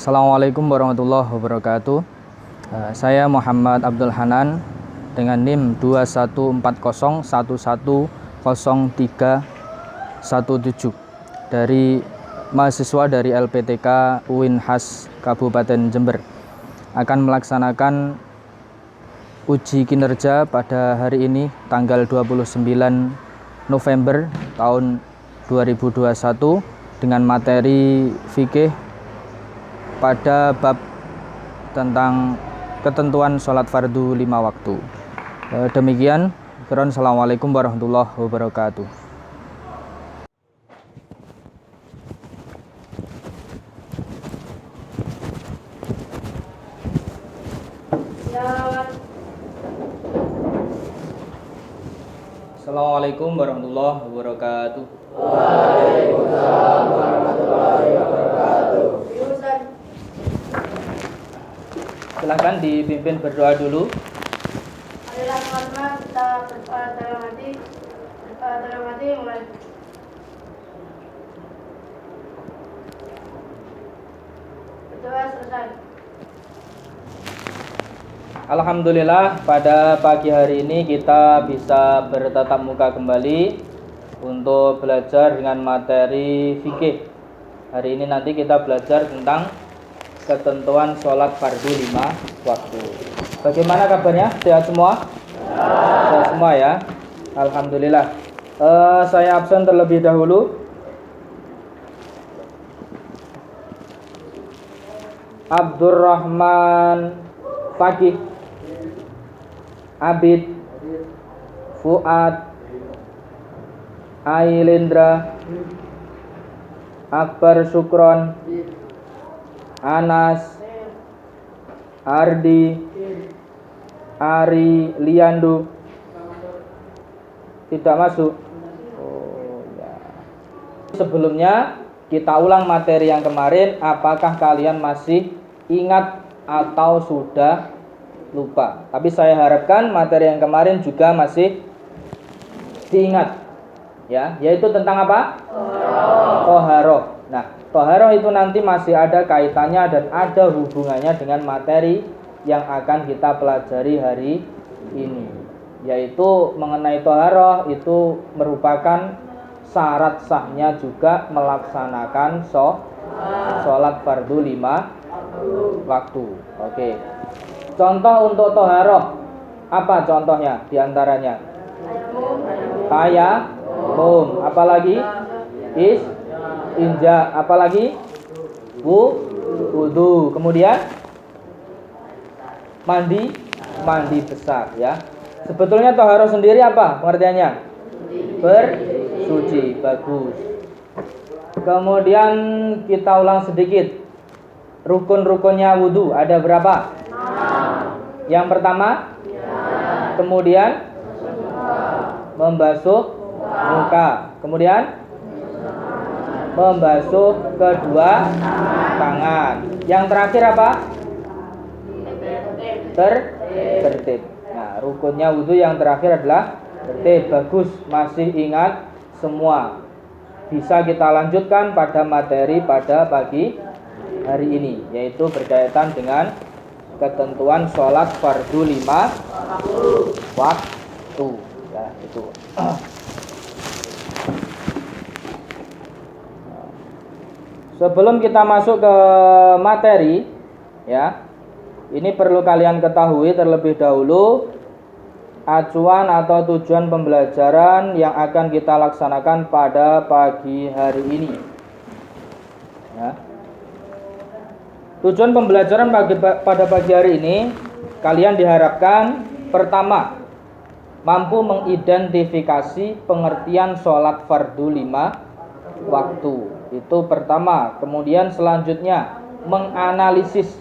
Assalamualaikum warahmatullahi wabarakatuh. Saya Muhammad Abdul Hanan dengan NIM 2140110317 dari mahasiswa dari LPTK UIN Has Kabupaten Jember akan melaksanakan uji kinerja pada hari ini tanggal 29 November tahun 2021 dengan materi fikih pada bab tentang ketentuan sholat fardu 5 waktu. Demikian, Assalamualaikum warahmatullahi wabarakatuh. Assalamualaikum warahmatullahi wabarakatuh. Waalaikumsalam warahmatullahi wabarakatuh. Silahkan dipimpin berdoa dulu. Marilah sama-sama kita berdoa dalam hati mulai. Berdoa selesai. Alhamdulillah, pada pagi hari ini kita bisa bertatap muka kembali untuk belajar dengan materi fikih. Hari ini nanti kita belajar tentang ketentuan sholat fardu 5 waktu. Bagaimana kabarnya? Sehat semua? Sehat semua ya? Alhamdulillah. Saya absen terlebih dahulu. Abdurrahman Fakih, Abid, Fuad, Ailendra, Akbar Sukron, Anas, Ardi, Ari Liandu. Tidak masuk. Oh ya. Sebelumnya kita ulang materi yang kemarin. Apakah kalian masih ingat atau sudah lupa? Tapi saya harapkan materi yang kemarin juga masih diingat. Ya, yaitu tentang apa? Toharoh. Nah, toharoh itu nanti masih ada kaitannya dan ada hubungannya dengan materi yang akan kita pelajari hari ini, yaitu mengenai toharoh itu merupakan syarat sahnya juga melaksanakan sholat fardu 5 waktu. Oke. Contoh untuk toharoh, apa contohnya diantaranya? Tayamum, apalagi? Inja, apalagi? Wudu, kemudian mandi besar ya. Sebetulnya toharoh sendiri apa pengertiannya? Bersuci, bagus. Kemudian kita ulang sedikit. Rukun-rukunnya wudu ada berapa? Yang pertama, kemudian membasuh muka, kemudian membasuh kedua tangan. Yang terakhir apa? Tertib. Nah, rukunnya wudu yang terakhir adalah tertib. Bagus, masih ingat semua. Bisa kita lanjutkan pada materi pada pagi hari ini, yaitu berkaitan dengan ketentuan sholat fardu 5 waktu. Ya, itu. Sebelum kita masuk ke materi, ya, ini perlu kalian ketahui terlebih dahulu acuan atau tujuan pembelajaran yang akan kita laksanakan pada pagi hari ini. Ya. Tujuan pembelajaran pada pagi hari ini, kalian diharapkan pertama, mampu mengidentifikasi pengertian sholat fardu 5 waktu. Itu pertama. Kemudian selanjutnya menganalisis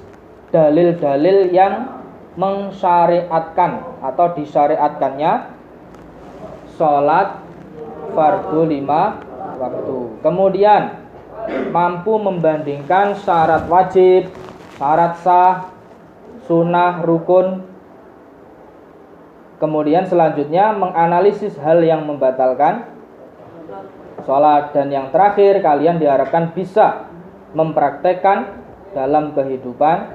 dalil-dalil yang mensyariatkan atau disyariatkannya sholat fardu 5 waktu. Kemudian mampu membandingkan syarat wajib, syarat sah, sunnah, rukun. Kemudian selanjutnya menganalisis hal yang membatalkan sholat. Dan yang terakhir, kalian diharapkan bisa mempraktekkan dalam kehidupan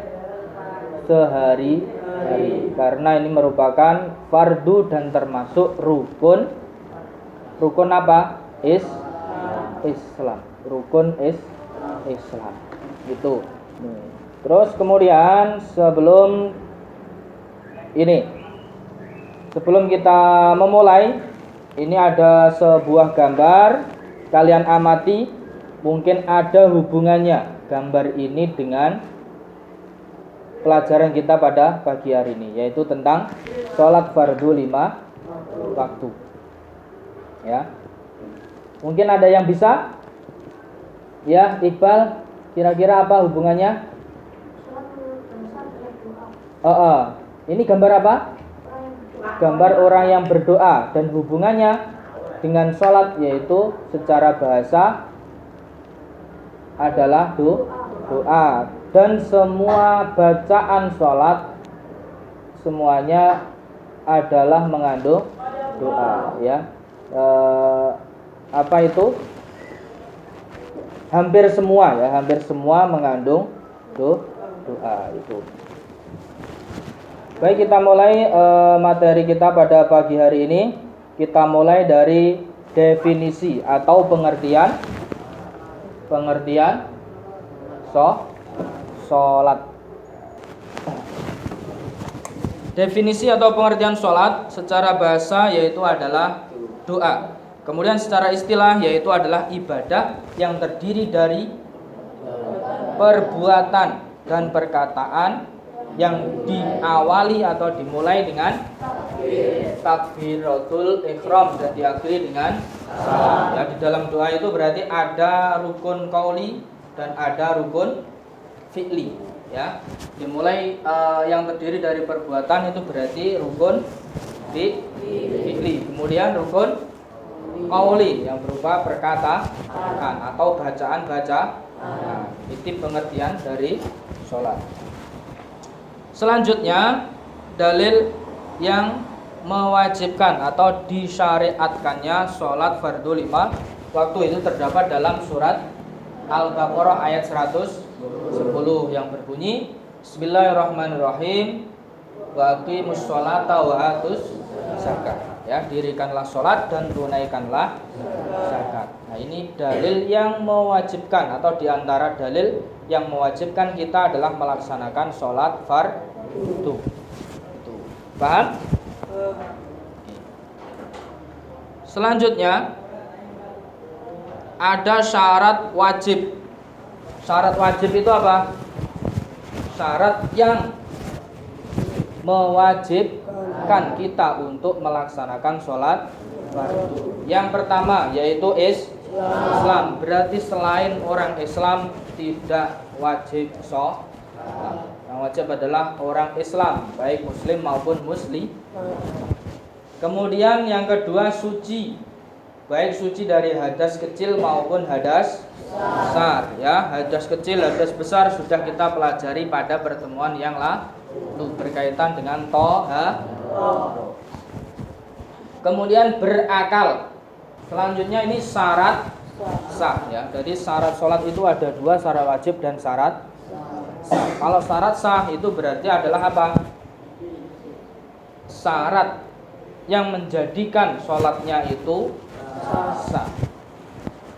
sehari-hari, karena ini merupakan fardu dan termasuk rukun apa? Islam. Rukun Islam itu. Terus kemudian sebelum kita memulai, ini ada sebuah gambar, kalian amati, mungkin ada hubungannya gambar ini dengan pelajaran kita pada pagi hari ini, yaitu tentang sholat fardu 5 waktu. Ya, mungkin ada yang bisa? Ya, Iqbal, kira-kira apa hubungannya? Ini gambar apa? Gambar orang yang berdoa, dan hubungannya dengan sholat, yaitu secara bahasa adalah doa, dan semua bacaan sholat semuanya adalah mengandung doa, ya. Apa itu? Hampir semua mengandung doa itu. Baik, kita mulai materi kita pada pagi hari ini. Kita mulai dari definisi atau pengertian sholat. Definisi atau pengertian sholat secara bahasa yaitu adalah doa. Kemudian secara istilah yaitu adalah ibadah yang terdiri dari perbuatan dan perkataan yang diawali atau dimulai dengan takbiratul ihram dan diakhiri dengan salam. Ya, di dalam doa itu berarti ada rukun qauli dan ada rukun fi'li. Ya, dimulai yang terdiri dari perbuatan itu berarti rukun fi'li. Kemudian rukun qauli yang berupa perkataan atau bacaan. Nah, itu pengertian dari sholat. Selanjutnya, dalil yang mewajibkan atau disyariatkannya sholat fardu 5 waktu itu terdapat dalam surat Al-Baqarah ayat 110 yang berbunyi Bismillahirrahmanirrahim wa aqimus sholata wa atuz zakat. Ya, dirikanlah sholat dan tunaikanlah zakat. Nah, ini dalil yang mewajibkan atau diantara dalil yang mewajibkan kita adalah melaksanakan sholat fardu. Paham? Selanjutnya ada syarat wajib. Syarat wajib itu apa? Syarat yang mewajibkan kita untuk melaksanakan sholat fardu. Yang pertama yaitu Islam. Berarti selain orang Islam tidak wajib sholat. Yang wajib adalah orang Islam, baik muslim maupun muslim. Kemudian yang kedua suci, baik suci dari hadas kecil maupun hadas besar. Ya, hadas kecil, hadas besar sudah kita pelajari pada pertemuan yang lalu berkaitan dengan toharo. Kemudian berakal. Selanjutnya ini syarat sah. Ya, jadi syarat sholat itu ada dua, syarat wajib dan syarat sah. Kalau syarat sah itu berarti adalah apa? Syarat yang menjadikan sholatnya itu sah.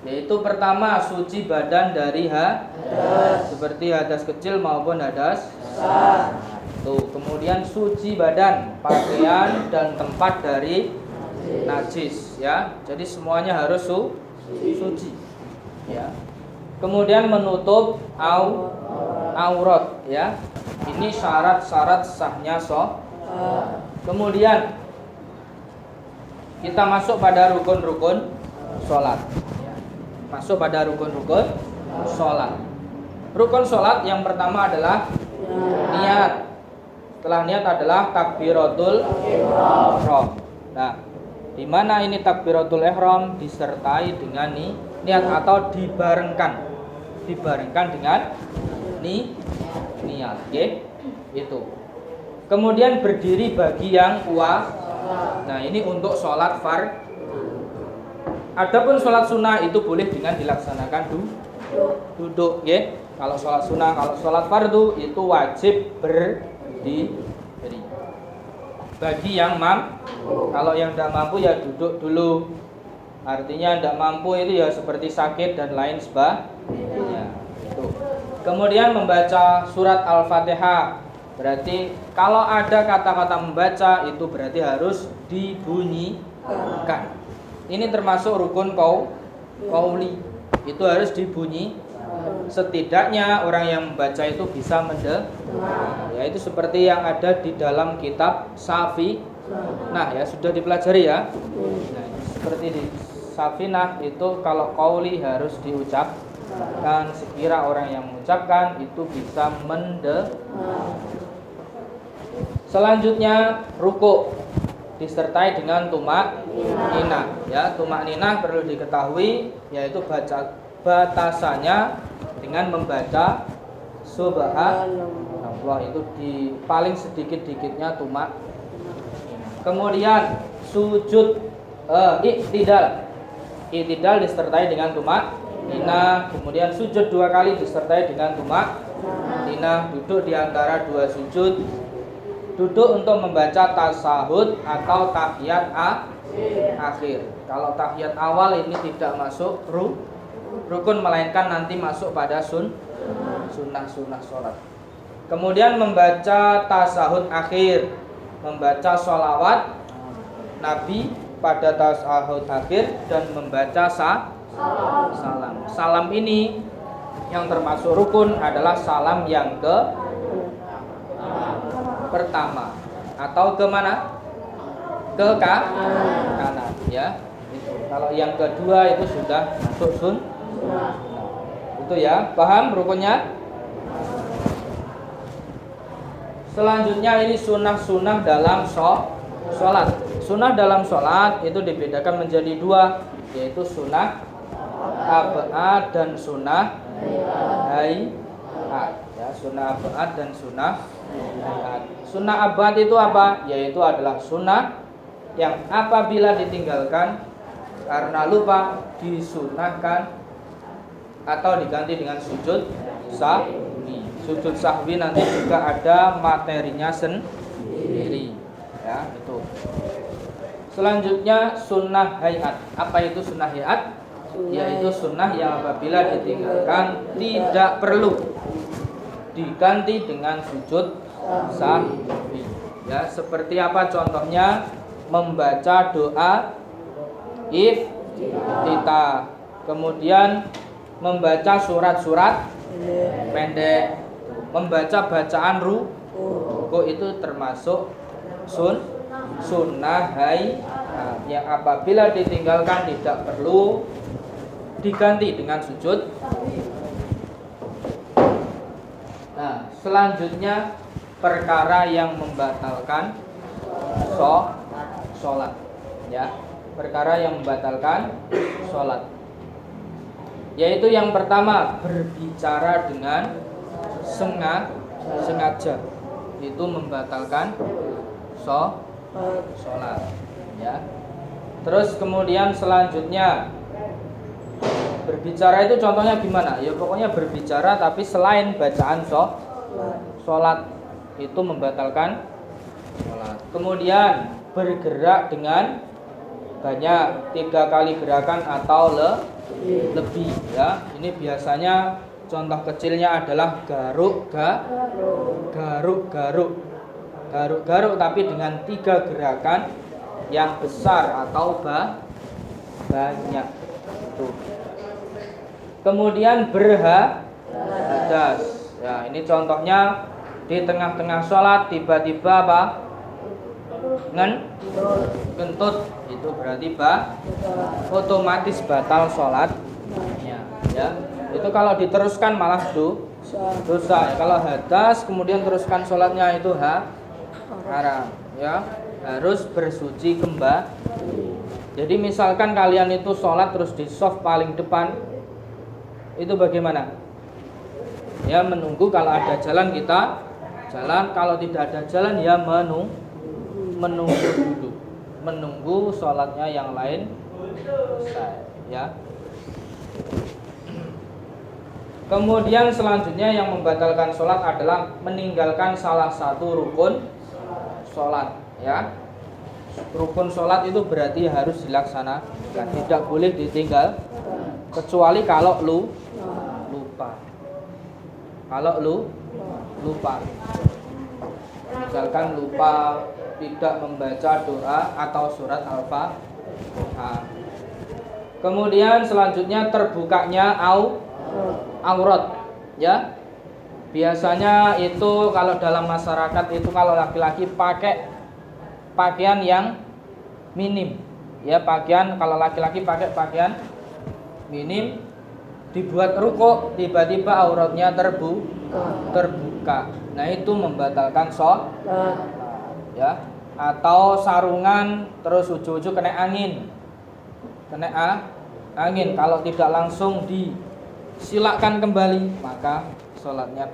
Yaitu pertama suci badan dari hadas, seperti hadas kecil maupun hadas besar. Kemudian suci badan, pakaian dan tempat dari najis. Ya, jadi semuanya harus suci. Ya. Kemudian menutup aurat, ya. Ini syarat-syarat sahnya sholat. Kemudian kita masuk pada rukun-rukun sholat. Masuk pada rukun-rukun sholat. Rukun sholat yang pertama adalah niat. Setelah niat adalah takbiratul ihram. Nah, di mana ini takbiratul ihram disertai dengan niat atau dibarengkan dengan niat, itu. Kemudian berdiri bagi yang kuat. Nah, ini untuk sholat fardu. Adapun sholat sunnah itu boleh dengan dilaksanakan duduk, Kalau sholat sunnah, kalau sholat fardu itu wajib berdiri. Bagi yang mampu, kalau yang tidak mampu ya duduk dulu. Artinya tidak mampu itu ya seperti sakit dan lain sebagainya. Itu. Kemudian membaca surat Al-Fatihah. Berarti kalau ada kata-kata membaca itu berarti harus dibunyikan. Ini termasuk rukun qauli. Itu harus dibunyi. Setidaknya orang yang membaca itu bisa mendengar. Ya, itu seperti yang ada di dalam kitab Safi. Nah, ya sudah dipelajari ya. Nah, seperti di Safinah itu kalau qauli harus diucapkan, sekira orang yang mengucapkan itu bisa mendengar. Selanjutnya ruku disertai dengan tumak ninah. Ya, tumak ninah perlu diketahui yaitu batasannya dengan membaca subhanallah itu di paling sedikit-dikitnya tumak. Kemudian sujud i'tidal disertai dengan tumak ninah. Kemudian sujud 2 kali disertai dengan tumak ninah. Duduk di antara 2 sujud. Duduk untuk membaca tasahud atau tahiyat akhir. Kalau tahiyat awal ini tidak masuk rukun, melainkan nanti masuk pada sunnah sholat. Kemudian membaca tasahud akhir, membaca sholawat Nabi pada tasahud akhir dan membaca salam. Salam ini yang termasuk rukun adalah salam yang pertama atau ke mana? Ke kanan ya. Kalau yang kedua itu sudah masuk sunnah. Itu ya, paham rukunnya? Selanjutnya ini sunnah dalam sholat. Sunnah dalam sholat itu dibedakan menjadi 2, yaitu sunnah abad dan sunnah hayat. Ya, sunnah abad dan sunnah hayat. Sunnah abad itu apa? Yaitu adalah sunnah yang apabila ditinggalkan karena lupa disunahkan atau diganti dengan sujud sahwi. Sujud sahwi nanti juga ada materinya sendiri. Ya, itu. Selanjutnya sunnah hayat. Apa itu sunnah hayat? Yaitu sunnah yang apabila ditinggalkan tidak perlu diganti dengan sujud sahwi. Ya, seperti apa contohnya? Membaca doa iftitah. Kemudian membaca surat-surat pendek, membaca bacaan ruku itu termasuk sunnah hayat yang apabila ditinggalkan tidak perlu diganti dengan sujud. Nah, selanjutnya perkara yang membatalkan sholat, ya, perkara yang membatalkan sholat, yaitu yang pertama berbicara dengan sengaja, itu membatalkan sholat, ya. Terus kemudian selanjutnya berbicara itu contohnya gimana? Ya pokoknya berbicara tapi selain bacaan sholat itu membatalkan sholat. Kemudian bergerak dengan banyak 3 kali gerakan atau lebih, ya. Ini biasanya contoh kecilnya adalah garuk tapi dengan 3 gerakan yang besar atau banyak. Tuh. Kemudian berhadas. Ya, ini contohnya di tengah-tengah sholat tiba-tiba apa? Ngentut, itu berarti otomatis batal sholatnya. Ya, itu kalau diteruskan malah dosa. Ya, kalau hadas kemudian teruskan sholatnya itu haram. Ya, harus bersuci kembali. Jadi misalkan kalian itu sholat terus di shaf paling depan, itu bagaimana? Ya menunggu, kalau ada jalan kita jalan, kalau tidak ada jalan ya menunggu dulu, menunggu sholatnya yang lain selesai, ya. Kemudian selanjutnya yang membatalkan sholat adalah meninggalkan salah satu rukun sholat, ya. Rukun sholat itu berarti harus dilaksanakan, tidak boleh ditinggal kecuali kalau lupa. Kalau lupa, misalkan lupa tidak membaca doa atau surat Al-Fatihah. Kemudian selanjutnya terbukanya aurat, ya. Biasanya itu kalau dalam masyarakat itu kalau laki-laki pakai pakaian yang minim, ya. Pakaian kalau laki-laki pakai pakaian minim, dibuat ruko, tiba-tiba auratnya terbuka. Nah, itu membatalkan sholat, ya. Atau sarungan terus ujung-ujung kena angin. Kalau tidak langsung disilakan kembali, maka sholatnya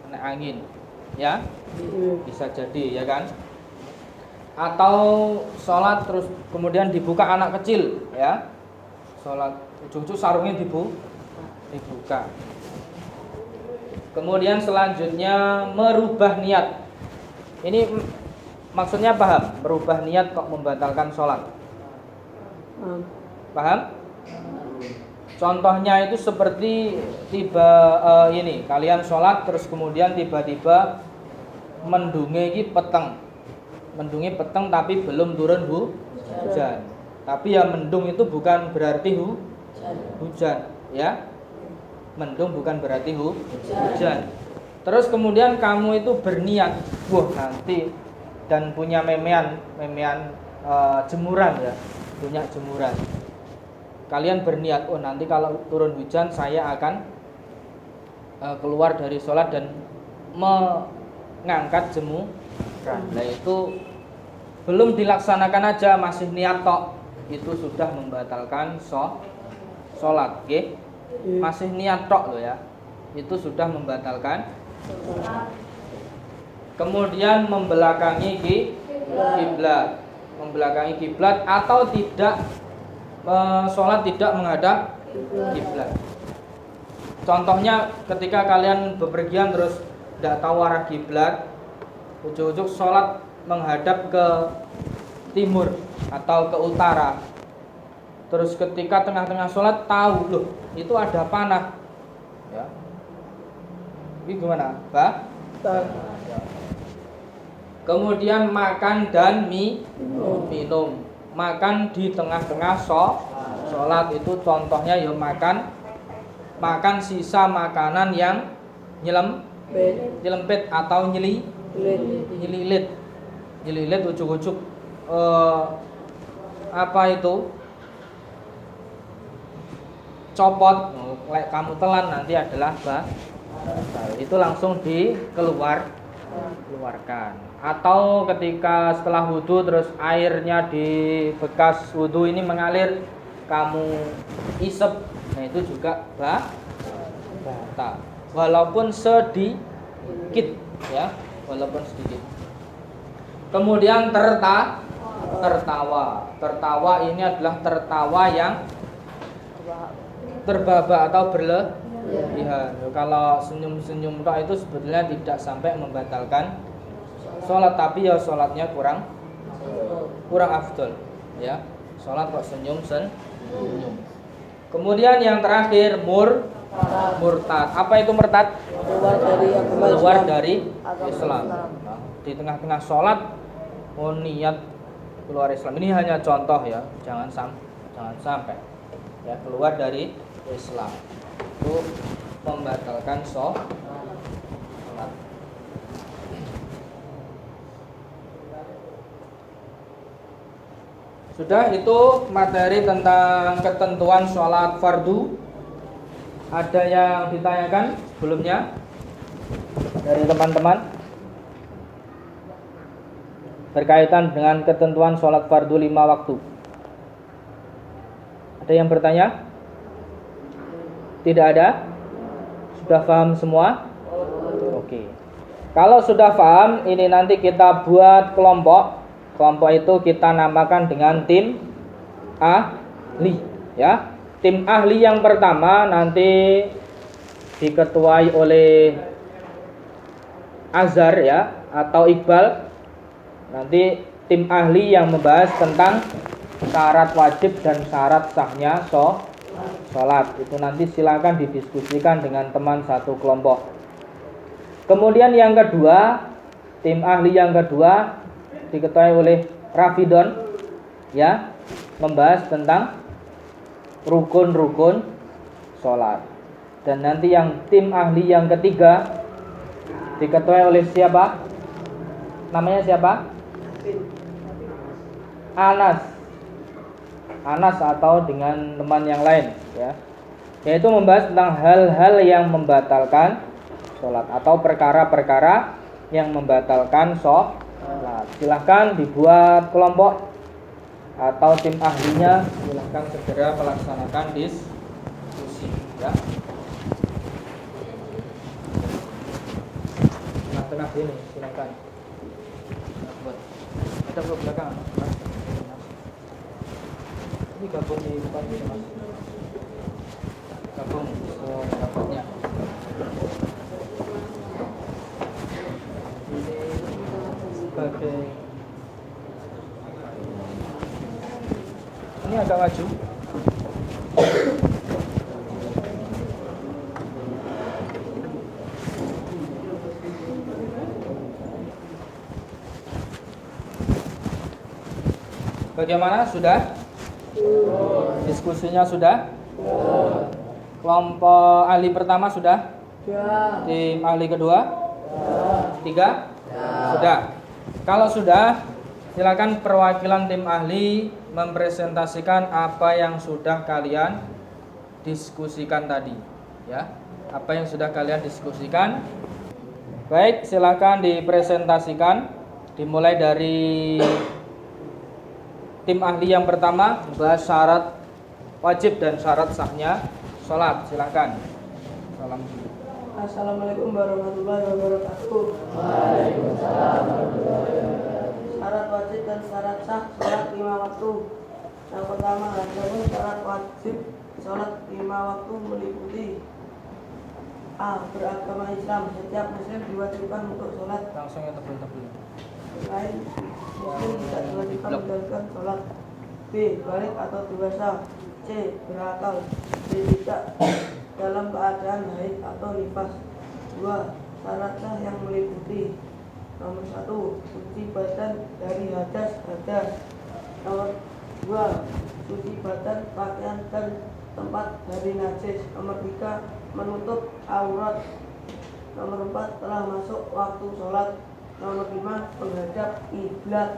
kena angin, ya. Bisa jadi, ya kan? Atau sholat terus kemudian dibuka anak kecil, ya. Sholat ujung-ujung sarungnya dibuka. Kemudian selanjutnya merubah niat. Ini maksudnya paham? Merubah niat kok membatalkan sholat? Paham? Contohnya itu seperti ini kalian sholat terus kemudian tiba-tiba mendungi peteng tapi belum turun hujan. Tapi ya mendung itu bukan berarti hujan, ya. Mendung bukan berarti hujan. Terus kemudian kamu itu berniat, nanti dan punya memean jemuran, ya. Punya jemuran. Kalian berniat, nanti kalau turun hujan saya akan keluar dari sholat dan mengangkat jemuran. Nah, itu belum dilaksanakan aja, masih niat tok, itu sudah membatalkan sholat, oke? Masih niat tok loh, ya. Itu sudah membatalkan. Kemudian membelakangi kiblat atau tidak sholat tidak menghadap kiblat. Contohnya ketika kalian bepergian terus tidak tahu arah kiblat, ujung-ujung sholat menghadap ke timur atau ke utara. Terus ketika tengah-tengah sholat tahu loh itu ada panah, ya. Ini gimana, Pak? Kemudian makan dan minum. Makan di tengah-tengah sholat itu contohnya ya makan sisa makanan yang nyelempit atau nyelilit ujuk-ujuk apa itu copot, kamu telan nanti adalah itu langsung dikeluarkan. Atau ketika setelah wudhu terus airnya di bekas wudhu ini mengalir, kamu isep, nah itu juga batal walaupun sedikit, ya, walaupun sedikit. Kemudian tertawa ini adalah tertawa yang terbahak atau berlebihan. Kalau senyum-senyum itu sebetulnya tidak sampai membatalkan sholat, tapi ya sholatnya kurang afdol, ya. Sholat kok senyum. Kemudian yang terakhir murtad. Apa itu murtad? Keluar dari Islam. Nah, di tengah-tengah sholat niat keluar Islam. Ini hanya contoh, ya. Jangan sampai ya keluar dari Islam. Itu membatalkan sholat. Sudah, itu materi tentang ketentuan sholat fardu. Ada yang ditanyakan sebelumnya dari teman-teman berkaitan dengan ketentuan sholat fardu 5 waktu? Ada yang bertanya? Tidak ada? Sudah paham semua? Oke. Kalau sudah paham, ini nanti kita buat kelompok. Kelompok itu kita namakan dengan tim ahli, ya. tim ahli yang pertama nanti diketuai oleh Azhar ya atau Iqbal. Nanti tim ahli yang membahas tentang syarat wajib dan syarat sahnya sholat. Itu nanti silakan didiskusikan dengan teman satu kelompok. Kemudian yang kedua, tim ahli yang kedua diketuai oleh Rafidon ya, membahas tentang rukun-rukun sholat. Dan nanti yang tim ahli yang ketiga diketuai oleh siapa? Namanya siapa? Anas atau dengan teman yang lain ya. Yaitu membahas tentang hal-hal yang membatalkan sholat atau perkara-perkara yang membatalkan sholat. Silahkan dibuat kelompok atau tim ahlinya, silahkan segera melaksanakan diskusi ya. Tengah sini silahkan. Ada ke belakang. Ini gabung di depan ini Mas. Gabung rapatnya. Sebagai ini agak maju. Bagaimana? Sudah? Diskusinya sudah? Kelompok ahli pertama sudah? Tim ahli kedua? Tiga? Sudah. Kalau sudah, silakan perwakilan tim ahli mempresentasikan apa yang sudah kalian diskusikan tadi, ya. Apa yang sudah kalian diskusikan? Baik, silakan dipresentasikan. Dimulai dari tim ahli yang pertama, membahas syarat wajib dan syarat sahnya sholat. Silakan. Assalamualaikum warahmatullahi wabarakatuh. Waalaikumsalam warahmatullahi wabarakatuh. Syarat wajib dan syarat sah sholat 5 waktu. Yang pertama, adapun syarat wajib sholat 5 waktu meliputi A. Beragama Islam. Setiap muslim diwajibkan untuk sholat. Langsung yang tebel-tebel. Lain muslim tidak diwajibkan menjalankan sholat. B. Balik atau dewasa. C. Berakal. D. Tidak dalam keadaan haid atau nifas. 2. Syarat sah yang meliputi nomor 1. Suci badan dari hadas. Nomor 2. Suci badan, pakaian dan tempat dari najis. Nomor 3. Menutup aurat. Nomor 4. Telah masuk waktu sholat. Nomor 5. Menghadap kiblat.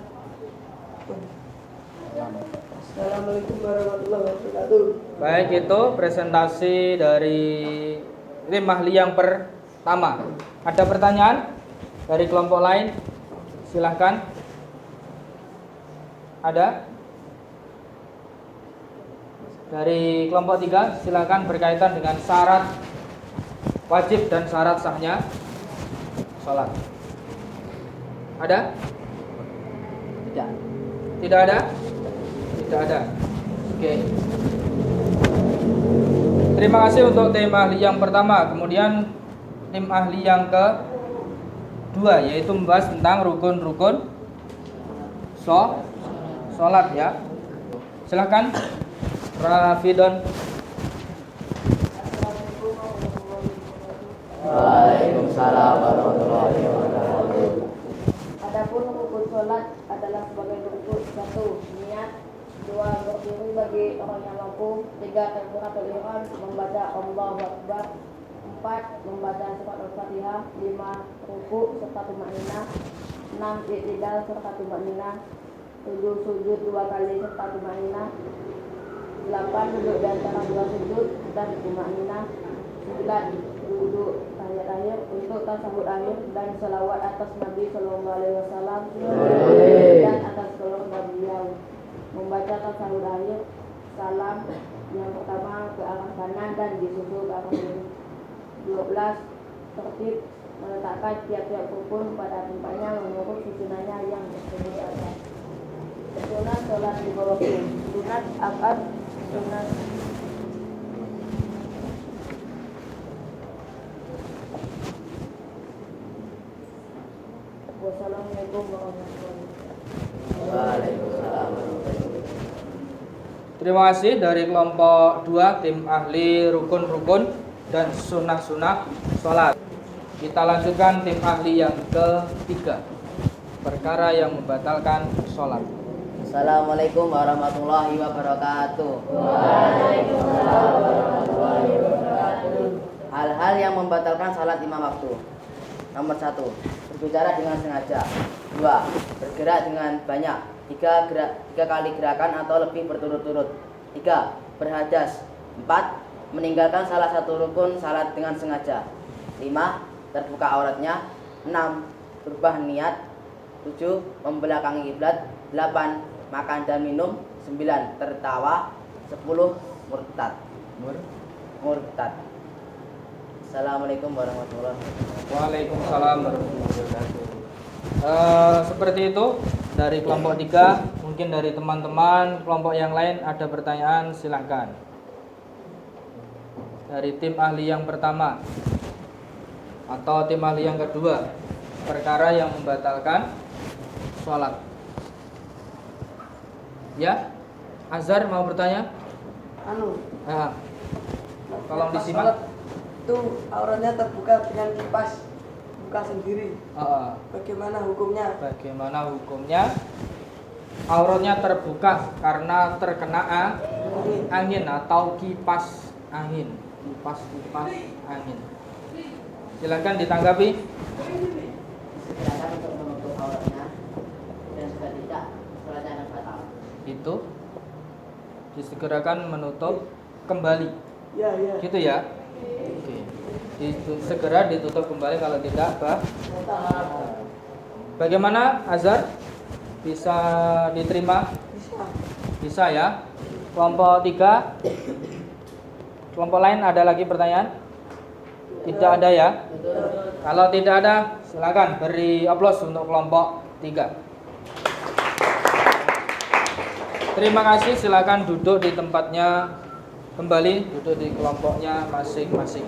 Assalamualaikum warahmatullahi wabarakatuh. Baik, itu presentasi dari tim ahli yang pertama. Ada pertanyaan dari kelompok lain? Silahkan. Ada? Dari kelompok 3, silahkan berkaitan dengan syarat wajib dan syarat sahnya sholat. Ada? Tidak. Tidak ada? Tidak ada. Oke. Terima kasih untuk tim ahli yang pertama. Kemudian tim ahli yang kedua, yaitu membahas tentang rukun-rukun sholat ya. Silakan Rafidon. Waalaikumsalam warahmatullahi wabarakatuh. Adapun rukun sholat adalah sebagai berikut: 1. Niat. 2. Berdiri bagi orang yang mampu. 3. Takbiratul ihram, membaca Allahu Akbar. 4. Membaca surat Al-Fatihah. 5. Ruku serta tumakninah. 6. I'tidal serta tumakninah. 7. Sujud 2 kali serta tumakninah. 8. Duduk di antara 2 sujud dan tumakninah. 9. Duduk tahiyat akhir untuk tasawuf akhir dan selawat atas Nabi Sallallahu Alaihi Wasallam dan atas keluarga beliau. Membaca tasawuf akhir, salam yang pertama ke arah kanan dan disusul ke arah kiri. 12. Tertib meletakkan tiap-tiap rukun pada tempatnya menurut susunannya yang tersebut di atas. Sunat sholat 5 waktu. Sunat akad sunat warahmatullahi wabarakatuh. Waalaikumsalam warahmatullahi wabarakatuh. Terima kasih dari kelompok 2 tim ahli rukun-rukun dan sunnah-sunnah sholat. Kita lanjutkan tim ahli yang ketiga, perkara yang membatalkan sholat. Assalamualaikum warahmatullahi wabarakatuh. Waalaikumsalam warahmatullahi wabarakatuh. Hal-hal yang membatalkan salat 5 waktu. Nomor 1, berbicara dengan sengaja. 2, bergerak dengan banyak. 3 kali gerakan atau lebih berturut-turut. 3, berhadas. 4, meninggalkan salah satu rukun salat dengan sengaja. 5, terbuka auratnya. 6, berubah niat. 7, membelakangi kiblat. 8, makan dan minum. 9, tertawa. 10, murtad. Assalamualaikum warahmatullahi wabarakatuh. Waalaikumsalam warahmatullahi wabarakatuh. Seperti itu dari kelompok 3. Mungkin dari teman-teman kelompok yang lain ada pertanyaan, silahkan. Dari tim ahli yang pertama atau tim ahli yang kedua, perkara yang membatalkan sholat. Ya, Azhar mau bertanya? Nah, tolong pas disimak. sholat itu auratnya terbuka dengan kipas, buka sendiri. Bagaimana hukumnya? Bagaimana hukumnya? Auratnya terbuka karena terkena angin atau kipas angin. Kipas angin. Silakan ditanggapi. Silakan untuk menutup auratnya dan jika tidak, sholatnya akan batal. Itu disegerakan menutup kembali. Ya. Gitu ya. Oke. Segera ditutup kembali, kalau tidak bagaimana Azhar? Bisa diterima? Bisa ya. Kelompok 3. Kelompok lain ada lagi pertanyaan? Tidak ada ya. Kalau tidak ada, silakan beri aplaus untuk kelompok 3. Terima kasih, silakan duduk di tempatnya kembali, duduk di kelompoknya masing-masing.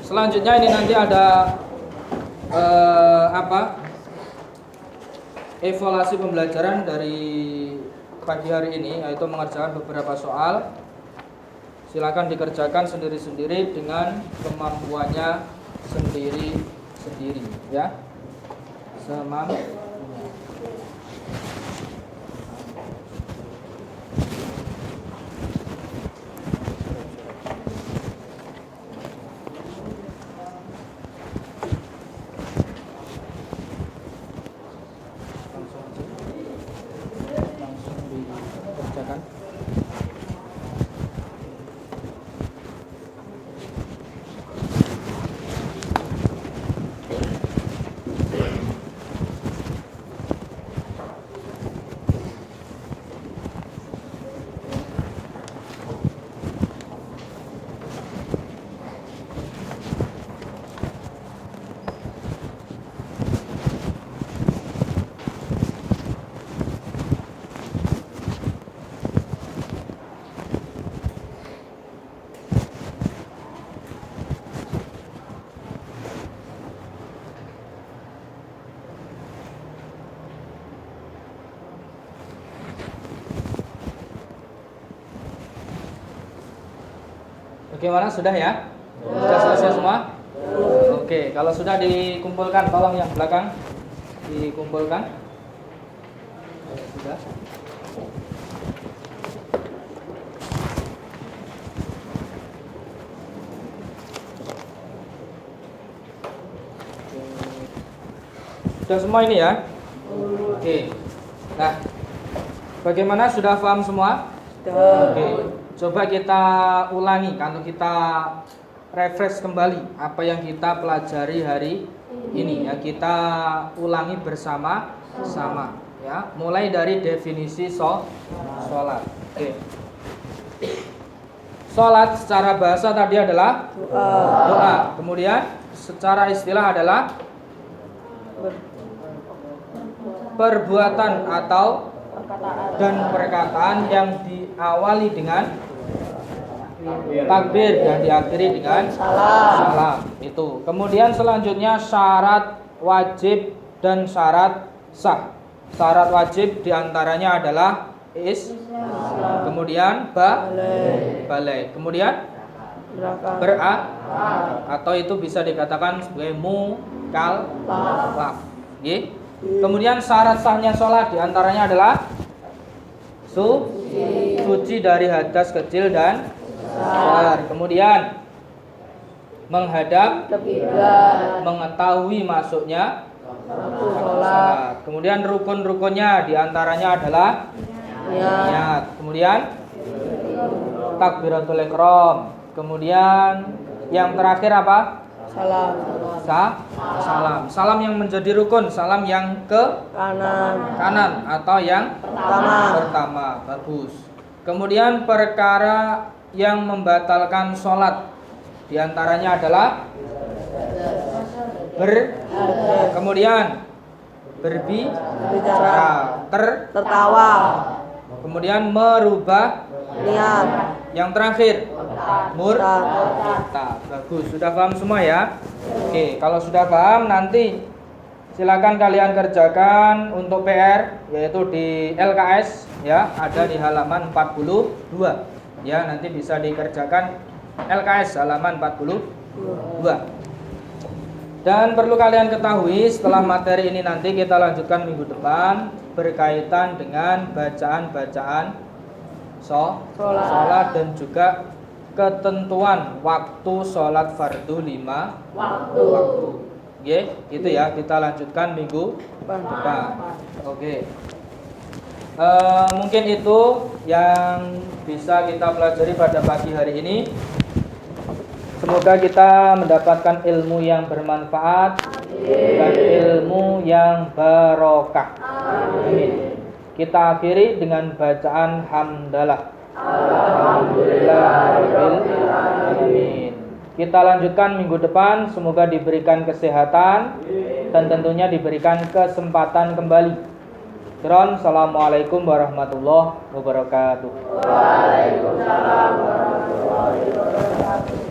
Selanjutnya ini nanti ada evaluasi pembelajaran dari pagi hari ini, yaitu mengerjakan beberapa soal. Silakan dikerjakan sendiri-sendiri dengan kemampuannya sendiri-sendiri ya. Semampunya. Langsung dikerjakan. Bagaimana, sudah ya? Sudah selesai semua? Oke, kalau sudah dikumpulkan, tolong yang belakang dikumpulkan. Sudah. Sudah semua ini ya? Oke. Nah, bagaimana, sudah paham semua? Oke. Coba kita ulangi, kalau kita refresh kembali apa yang kita pelajari hari ini ya, kita ulangi bersama-sama ya, mulai dari definisi sholat. Oke. Sholat secara bahasa tadi adalah doa. Kemudian secara istilah adalah perbuatan atau dan perkataan yang diawali dengan takbir dan diakhiri dengan salam. Itu. Kemudian selanjutnya syarat wajib dan syarat sah. Syarat wajib diantaranya adalah kemudian balai, kemudian atau itu bisa dikatakan sebagai mukallaf. Kemudian syarat sahnya sholat diantaranya adalah suci dari hadas kecil dan besar. Kemudian menghadap mengetahui masuknya sholat. Kemudian rukun-rukunnya diantaranya adalah niat. Kemudian takbiratul ihram. Kemudian yang terakhir apa? Salam. Salam yang menjadi rukun, salam yang ke kanan atau yang pertama. Bagus. Kemudian perkara yang membatalkan sholat diantaranya adalah kemudian berbicara, tertawa, kemudian merubah niat, yang terakhir murtad. Bagus, sudah paham semua ya? Oke, kalau sudah paham nanti silakan kalian kerjakan untuk PR yaitu di LKS ya, ada di halaman 42 ya, nanti bisa dikerjakan LKS halaman 42. Dan perlu kalian ketahui setelah materi ini nanti kita lanjutkan minggu depan berkaitan dengan bacaan-bacaan sholat dan juga ketentuan waktu sholat fardu 5 waktu. Oke, itu ya, kita lanjutkan minggu depan. Oke. Mungkin itu yang bisa kita pelajari pada pagi hari ini. Semoga kita mendapatkan ilmu yang bermanfaat dan ilmu yang barokah. Amin. Kita akhiri dengan bacaan hamdalah. Alhamdulillahirrahmanirrahim. Kita lanjutkan minggu depan. Semoga diberikan kesehatan dan tentunya diberikan kesempatan kembali. Assalamualaikum warahmatullahi wabarakatuh. Waalaikumsalam warahmatullahi wabarakatuh.